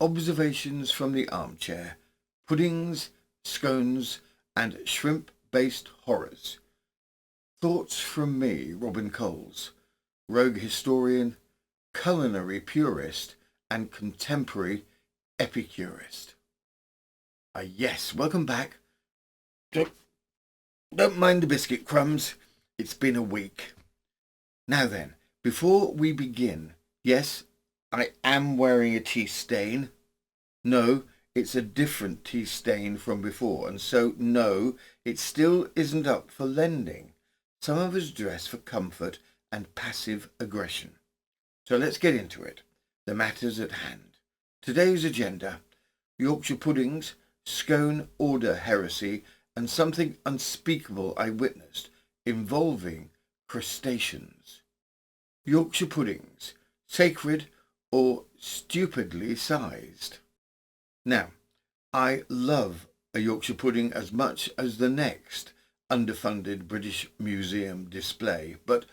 Observations from the armchair, puddings, scones, and shrimp-based horrors. Thoughts from me, Robin Coles, rogue historian, culinary purist, and contemporary epicurist. Yes, welcome back. Don't mind the biscuit crumbs. It's been a week. Now then, before we begin, yes, I am wearing a tea stain. No, it's a different tea stain from before, and so, no, it still isn't up for lending. Some of us dress for comfort and passive aggression. So let's get into it. The matters at hand. Today's agenda: Yorkshire puddings, scone order heresy, and something unspeakable I witnessed involving crustaceans. Yorkshire puddings, sacred or stupidly sized? Now, I love a Yorkshire pudding as much as the next underfunded British Museum display, but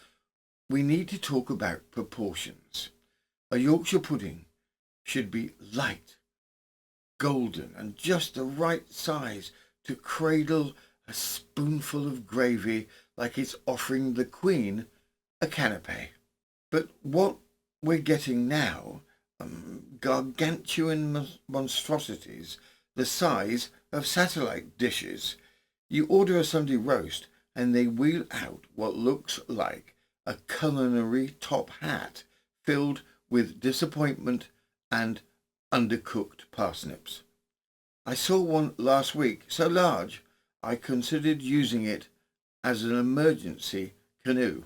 we need to talk about proportions. A Yorkshire pudding should be light, golden, and just the right size to cradle a spoonful of gravy like it's offering the Queen a canapé. But what we're getting now, gargantuan monstrosities the size of satellite dishes. You order a Sunday roast and they wheel out what looks like a culinary top hat filled with disappointment and undercooked parsnips. I saw one last week so large I considered using it as an emergency canoe.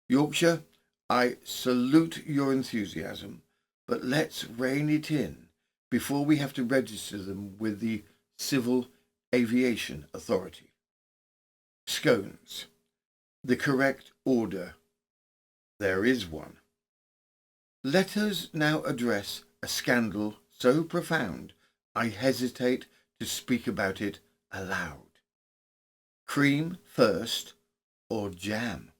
Yorkshire, I salute your enthusiasm, but let's rein it in before we have to register them with the Civil Aviation Authority. Scones. The correct order. There is one. Let us now address a scandal so profound I hesitate to speak about it aloud. Cream first or jam?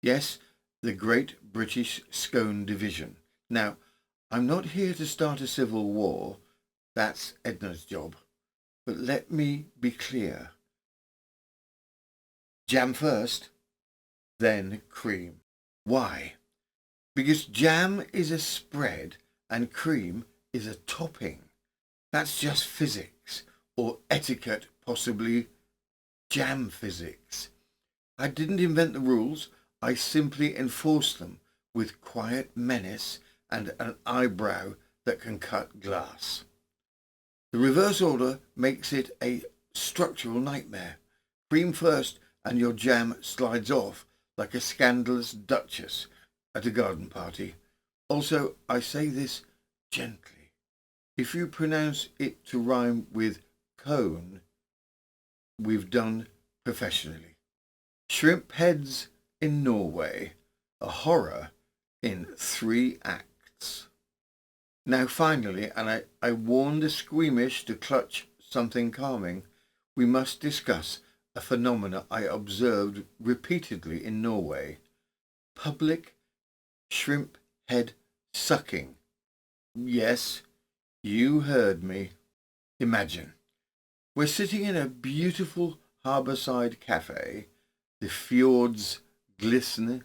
Yes, the Great British Scone Division. Now, I'm not here to start a civil war. That's Edna's job. But let me be clear. Jam first, then cream. Why? Because jam is a spread and cream is a topping. That's just physics, or etiquette, possibly jam physics. I didn't invent the rules. I simply enforce them with quiet menace and an eyebrow that can cut glass. The reverse order makes it a structural nightmare. Cream first and your jam slides off like a scandalous duchess at a garden party. Also, I say this gently. If you pronounce it to rhyme with cone, we've done professionally. Shrimp heads in Norway, a horror in 3 acts. Now finally, and I warn the squeamish to clutch something calming, we must discuss a phenomena I observed repeatedly in Norway. Public shrimp head sucking. Yes, you heard me. Imagine, we're sitting in a beautiful harbourside cafe. The fjords glisten.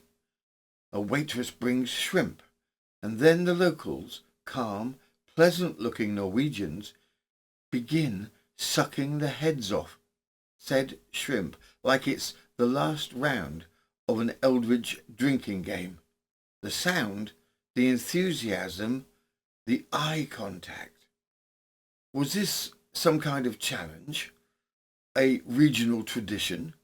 A waitress brings shrimp, and then the locals, calm, pleasant-looking Norwegians, begin sucking the heads off said shrimp like it's the last round of an eldritch drinking game. The sound, the enthusiasm, the eye contact. Was this some kind of challenge? A regional tradition?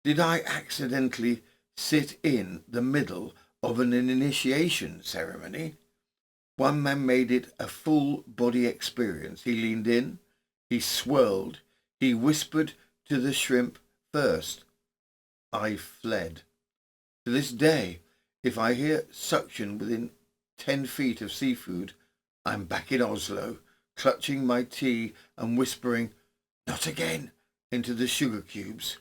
Did I accidentally sit in the middle of an initiation ceremony? One man made it a full body experience. He leaned in, he swirled, he whispered to the shrimp first. I fled. To this day, if I hear suction within 10 feet of seafood, I'm back in Oslo, clutching my tea and whispering, "Not again," into the sugar cubes.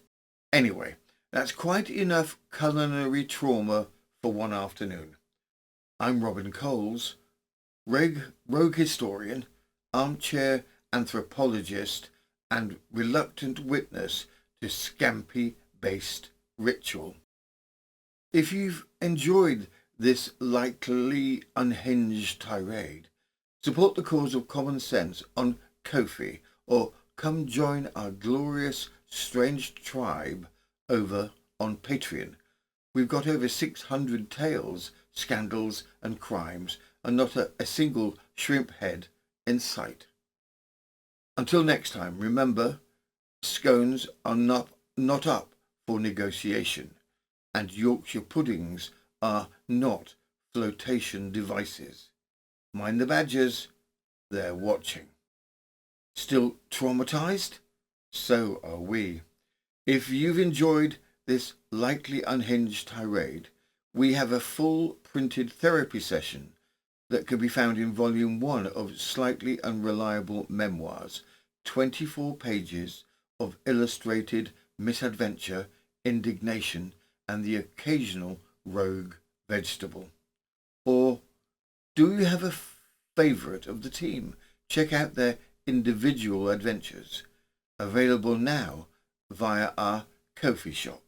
Anyway, that's quite enough culinary trauma for one afternoon. I'm Robin Coles, rogue historian, armchair anthropologist, and reluctant witness to scampi-based ritual. If you've enjoyed this lightly unhinged tirade, support the cause of common sense on Ko-fi, or come join our glorious strange tribe over on Patreon. We've got over 600 tales, scandals and crimes, and not a single shrimp head in sight. Until next time, remember, scones are not up for negotiation, and Yorkshire puddings are not flotation devices. Mind the badgers, they're watching. Still traumatized? So are we. If you've enjoyed this lightly unhinged tirade, we have a full printed therapy session that can be found in volume 1 of Slightly Unreliable Memoirs, 24 pages of illustrated misadventure, indignation, and the occasional rogue vegetable. Or do you have a favourite of the team? Check out their individual adventures, available now via our Ko-fi shop.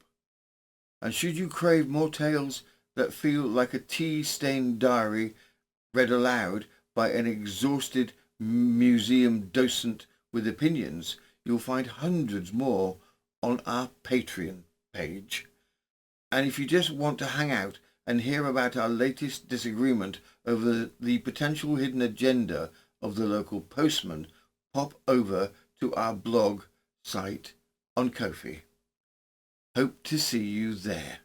And should you crave more tales that feel like a tea-stained diary read aloud by an exhausted museum docent with opinions, you'll find hundreds more on our Patreon page. And if you just want to hang out and hear about our latest disagreement over the potential hidden agenda of the local postman, pop over to our blog site on Ko-fi. Hope to see you there.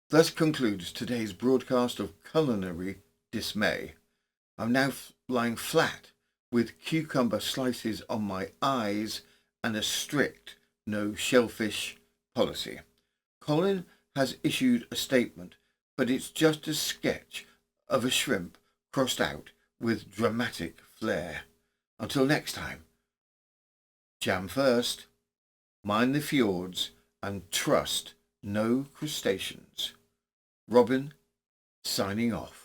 Thus concludes today's broadcast of Culinary Dismay. I'm now lying flat with cucumber slices on my eyes and a strict no shellfish policy. Colin has issued a statement, but it's just a sketch of a shrimp crossed out with dramatic flair. Until next time, jam first, mind the fjords, and trust no crustaceans. Robin, signing off.